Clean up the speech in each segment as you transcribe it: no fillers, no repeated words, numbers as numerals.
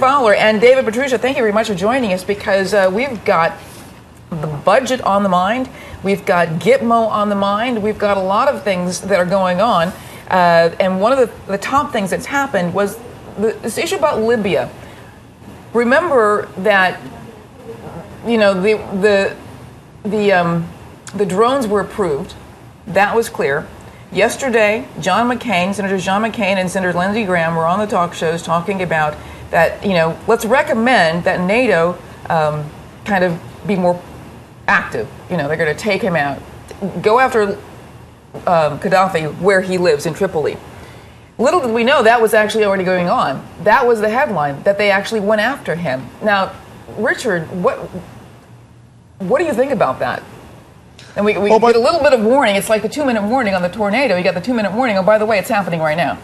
Fowler and David Patricia, thank you very much for joining us, because we've got the budget on the mind, we've got Gitmo on the mind, we've got a lot of things that are going on, and one of the top things that's happened was this issue about Libya. Remember that, you know, the drones were approved. That was clear. Yesterday, Senator John McCain and Senator Lindsey Graham were on the talk shows talking about that, you know, let's recommend that NATO kind of be more active. You know, they're going to take him out, go after Gaddafi where he lives in Tripoli. Little did we know that was actually already going on. That was the headline, that they actually went after him. Now, Richard, what do you think about that? And we get a little bit of warning. It's like the 2-minute warning on the tornado. You got the 2-minute warning. Oh, by the way, it's happening right now.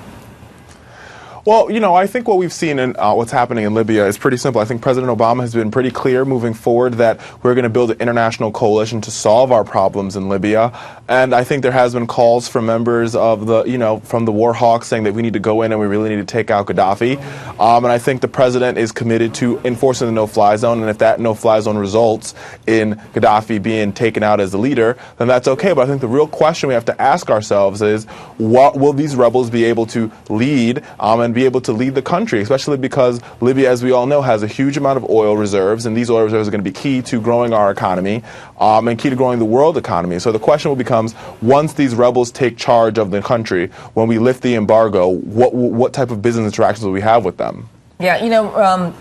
Well, you know, I think what we've seen in what's happening in Libya is pretty simple. I think President Obama has been pretty clear moving forward that we're going to build an international coalition to solve our problems in Libya. And I think there has been calls from members of the, you know, from the war hawks saying that we need to go in and we really need to take out Gaddafi. And I think the president is committed to enforcing the no-fly zone. And if that no-fly zone results in Gaddafi being taken out as the leader, then that's okay. But I think the real question we have to ask ourselves is, what will these rebels be able to lead and be able to lead the country, especially because Libya, as we all know, has a huge amount of oil reserves, and these oil reserves are going to be key to growing our economy and key to growing the world economy. So the question will become, once these rebels take charge of the country, when we lift the embargo, what type of business interactions will we have with them? Yeah, you know,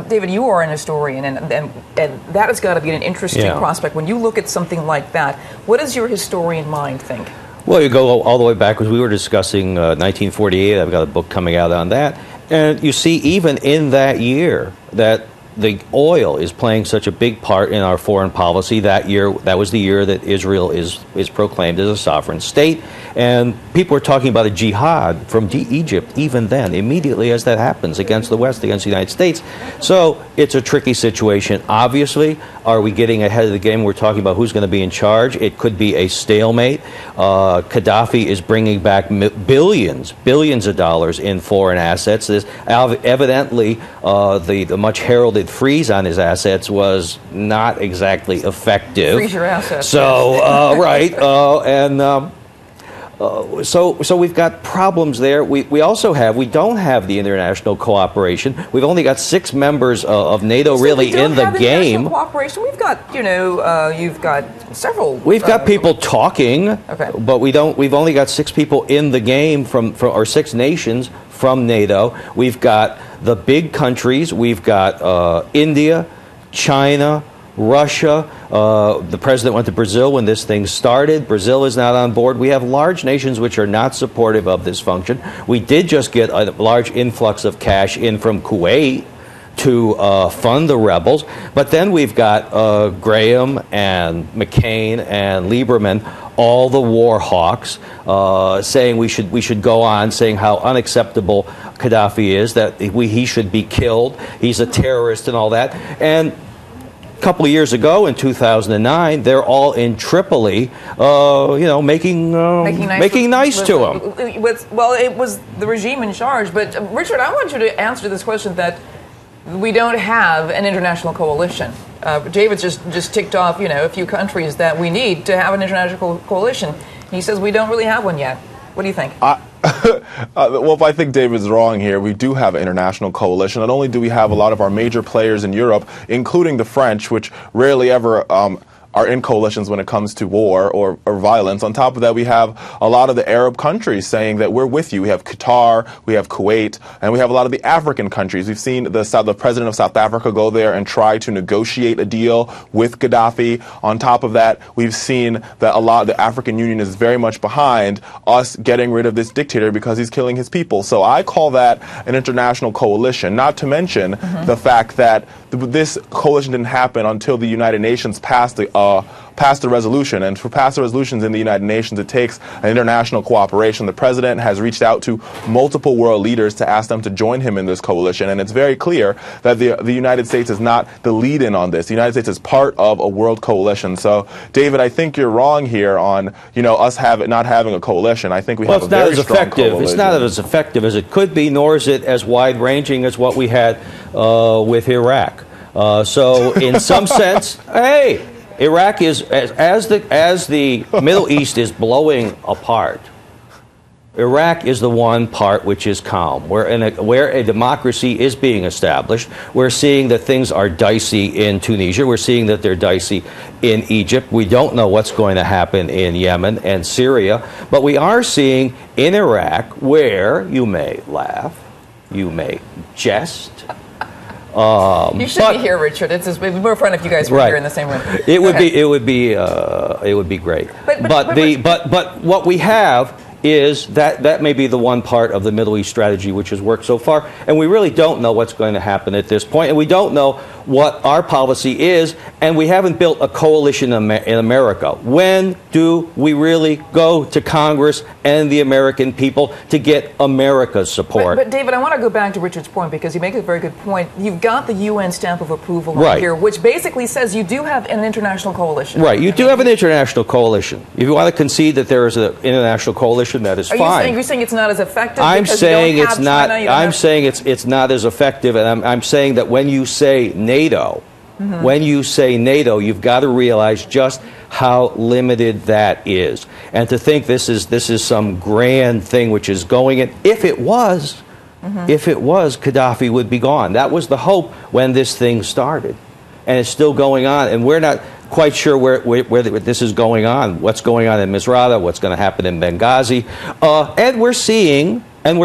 David, you are an historian, and that has got to be an interesting prospect. When you look at something like that, what does your historian mind think? Well, you go all the way backwards. We were discussing 1948. I've got a book coming out on that. And you see, even in that year, that the oil is playing such a big part in our foreign policy. That year, that was the year that Israel is proclaimed as a sovereign state. And people are talking about a jihad from Egypt even then, immediately as that happens, against the West, against the United States. So it's a tricky situation. Obviously, are we getting ahead of the game? We're talking about who's going to be in charge. It could be a stalemate. Gaddafi is bringing back billions of dollars in foreign assets. Evidently, the much heralded freeze on his assets was not exactly effective. Freeze your assets. So, right. So we've got problems there. We don't have the international cooperation. We've only got 6 members of NATO really in the game. Cooperation. We've got, you know, you've got several. We've got people talking, okay, but we don't. We've only got 6 people in the game or 6 nations from NATO. We've got the big countries. We've got India, China, Russia. The president went to Brazil when this thing started. Brazil is not on board. We have large nations which are not supportive of this function. We did just get a large influx of cash in from Kuwait to fund the rebels. But then we've got Graham and McCain and Lieberman, all the war hawks, saying we should go on, saying how unacceptable Gaddafi is, that he should be killed. He's a terrorist and all that. And a couple of years ago, in 2009, they're all in Tripoli, making nice to him. Well, it was the regime in charge. But Richard, I want you to answer this question that we don't have an international coalition. David's just ticked off, a few countries that we need to have an international coalition. He says we don't really have one yet. What do you think? Well, if I think David's wrong here, we do have an international coalition. Not only do we have a lot of our major players in Europe, including the French, which rarely ever are in coalitions when it comes to war or violence. On top of that, we have a lot of the Arab countries saying that we're with you. We have Qatar, we have Kuwait, and we have a lot of the African countries. We've seen the president of South Africa go there and try to negotiate a deal with Gaddafi. On top of that, we've seen that a lot of the African Union is very much behind us getting rid of this dictator because he's killing his people. So I call that an international coalition, not to mention the fact that this coalition didn't happen until the United Nations passed the resolution. And to pass the resolutions in the United Nations, it takes an international cooperation. The president has reached out to multiple world leaders to ask them to join him in this coalition. And it's very clear that the United States is not the lead-in on this. The United States is part of a world coalition. So, David, I think you're wrong here on us not having a coalition. I think we have a very strong coalition. It's not as effective as it could be, nor is it as wide-ranging as what we had with Iraq. So in some sense, hey, Iraq is, as the Middle East is blowing apart, Iraq is the one part which is calm, where a democracy is being established. We're seeing that things are dicey in Tunisia. We're seeing that they're dicey in Egypt. We don't know what's going to happen in Yemen and Syria. But we are seeing in Iraq, where you may laugh, you may jest. You should be here, Richard. It'd be more fun if you guys were here in the same room. It would be great. But what we have is that may be the one part of the Middle East strategy which has worked so far, and we really don't know what's going to happen at this point, and we don't know what our policy is, and we haven't built a coalition in America. When do we really go to Congress and the American people to get America's support? But David, I want to go back to Richard's point, because you make a very good point. You've got the UN stamp of approval right here, which basically says you do have an international coalition. Right, you do have an international coalition. If you want to concede that there is an international coalition, that is fine. You're saying it's not as effective? I'm saying it's not. I'm saying it's not as effective, and I'm saying that when you say NATO, you've got to realize just how limited that is, and to think this is some grand thing which is going in. If it was, Gaddafi would be gone. That was the hope when this thing started, and it's still going on, and we're not quite sure where this is going on, what's going on in Misrata, what's going to happen in Benghazi, and we're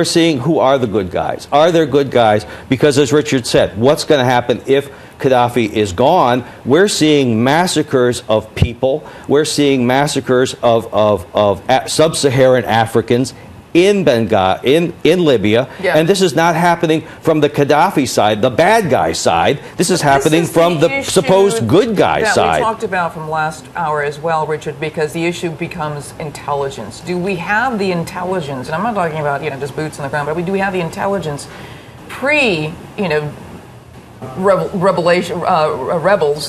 seeing who are the good guys. Are there good guys? Because as Richard said, what's going to happen if Gaddafi is gone? We're seeing massacres of people. We're seeing massacres of sub-Saharan Africans in Benghazi, in Libya, and this is not happening from the Gaddafi side, the bad guy side. This is happening from the supposed good guy side. We talked about from last hour as well, Richard, because the issue becomes intelligence. Do we have the intelligence? And I'm not talking about just boots on the ground, but do we have the intelligence rebels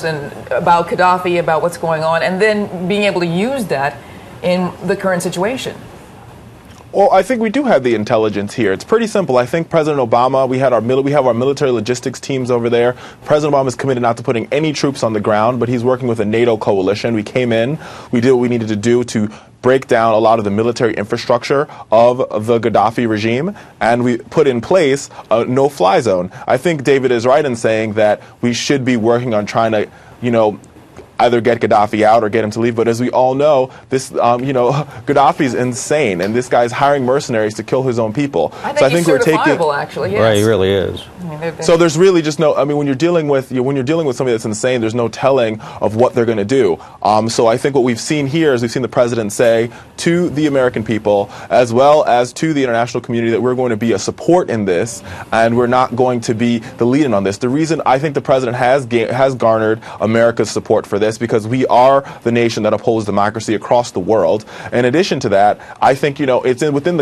and about Gaddafi, about what's going on, and then being able to use that in the current situation? Well, I think we do have the intelligence here. It's pretty simple. I think President Obama, we have our military logistics teams over there. President Obama is committed not to putting any troops on the ground, but he's working with a NATO coalition. We came in, we did what we needed to do to break down a lot of the military infrastructure of the Gaddafi regime, and we put in place a no-fly zone. I think David is right in saying that we should be working on trying to, either get Gaddafi out or get him to leave. But as we all know, this, Gaddafi's insane, and this guy's hiring mercenaries to kill his own people. I think he's certifiable, actually. Yes. Right, he really is. So there's really just no. I mean, when you're dealing with somebody that's insane, there's no telling of what they're going to do. So I think what we've seen here is we've seen the president say to the American people, as well as to the international community, that we're going to be a support in this, and we're not going to be the lead-in on this. The reason I think the president has garnered America's support for this, because we are the nation that upholds democracy across the world. In addition to that, I think it's within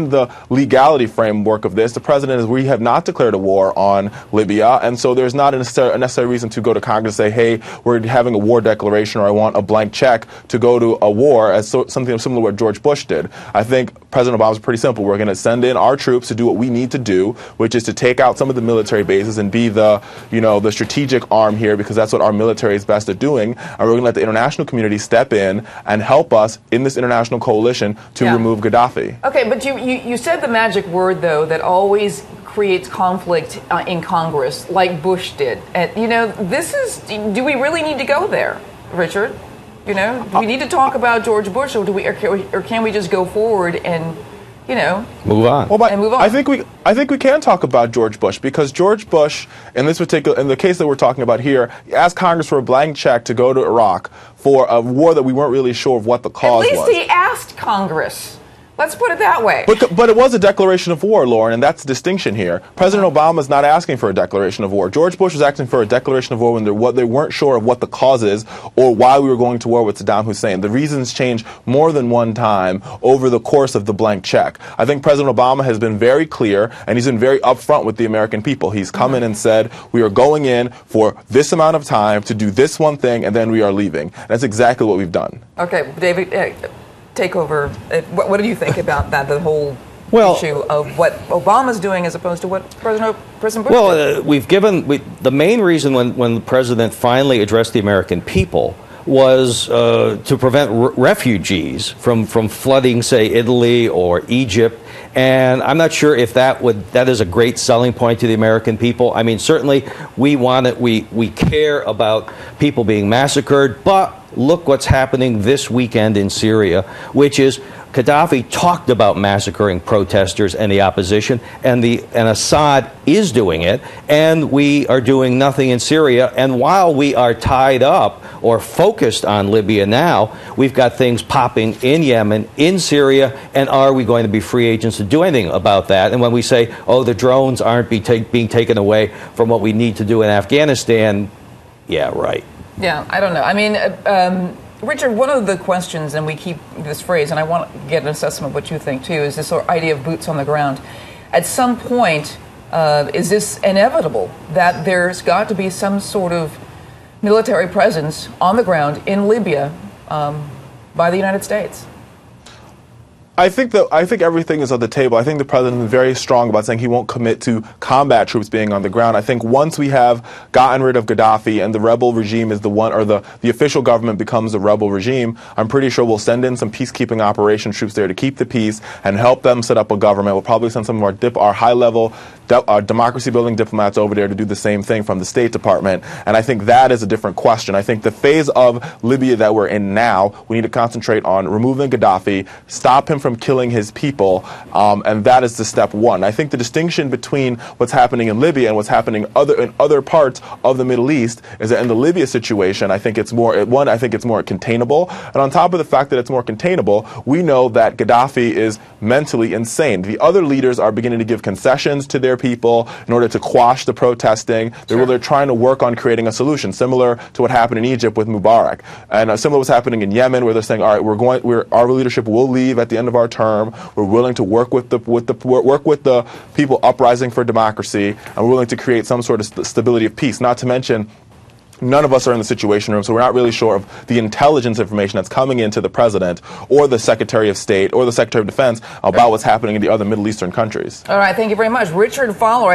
the legality framework of this. The president is, we have not declared a war on Libya, and so there's not a necessary reason to go to Congress and say, hey, we're having a war declaration, or I want a blank check to go to a war, as something similar to what George Bush did. I think President Obama is pretty simple. We're going to send in our troops to do what we need to do, which is to take out some of the military bases and be the strategic arm here, because that's what our military is best at doing. And we're going to let the international community step in and help us in this international coalition to remove Gaddafi. Okay, but you said the magic word, though, that always creates conflict in Congress, like Bush did. And, do we really need to go there, Richard? Do we need to talk about George Bush, or can we just go forward and move on? And move on. I think we can talk about George Bush, because George Bush, in the case that we're talking about here, asked Congress for a blank check to go to Iraq for a war that we weren't really sure of what the cause was. At least he asked Congress. Let's put it that way. But it was a declaration of war, Lauren, and that's the distinction here. President Obama is not asking for a declaration of war. George Bush was asking for a declaration of war when they weren't sure of what the cause is or why we were going to war with Saddam Hussein. The reasons changed more than one time over the course of the blank check. I think President Obama has been very clear, and he's been very upfront with the American people. He's come in and said, we are going in for this amount of time to do this one thing, and then we are leaving. That's exactly what we've done. Okay, David, take over. What do you think about that, the whole issue of what Obama's doing as opposed to what President Bush did? Well, the main reason when the president finally addressed the American people was to prevent refugees from flooding, say, Italy or Egypt. And I'm not sure if that is a great selling point to the American people. I mean, certainly we care about people being massacred, but look what's happening this weekend in Syria, which is Gaddafi talked about massacring protesters and the opposition, and Assad is doing it, and we are doing nothing in Syria. And while we are tied up or focused on Libya now, we've got things popping in Yemen, in Syria, and are we going to be free agents to do anything about that? And when we say, oh, the drones aren't being taken away from what we need to do in Afghanistan, yeah, right. Yeah, I don't know. I mean, Richard, one of the questions, and we keep this phrase, and I want to get an assessment of what you think too, is this sort of idea of boots on the ground. At some point, is this inevitable that there's got to be some sort of military presence on the ground in Libya by the United States? I think everything is on the table. I think the president is very strong about saying he won't commit to combat troops being on the ground. I think once we have gotten rid of Gaddafi and the rebel regime is the one, or the official government becomes the rebel regime, I'm pretty sure we'll send in some peacekeeping operation troops there to keep the peace and help them set up a government. We'll probably send some of our high-level democracy-building diplomats over there to do the same thing from the State Department. And I think that is a different question. I think the phase of Libya that we're in now, we need to concentrate on removing Gaddafi, stop him from killing his people, and that is the step one. I think the distinction between what's happening in Libya and what's happening in other parts of the Middle East is that in the Libya situation, I think it's more containable, and on top of the fact that it's more containable, we know that Gaddafi is mentally insane. The other leaders are beginning to give concessions to their people in order to quash the protesting. They're trying to work on creating a solution, similar to what happened in Egypt with Mubarak, and similar to what's happening in Yemen, where they're saying, all right, our leadership will leave at the end of our term. We're willing to work with the people uprising for democracy, and we're willing to create some sort of stability of peace. Not to mention, none of us are in the Situation Room, so we're not really sure of the intelligence information that's coming into the president or the Secretary of State or the Secretary of Defense about what's happening in the other Middle Eastern countries. All right, thank you very much. Richard Fowler.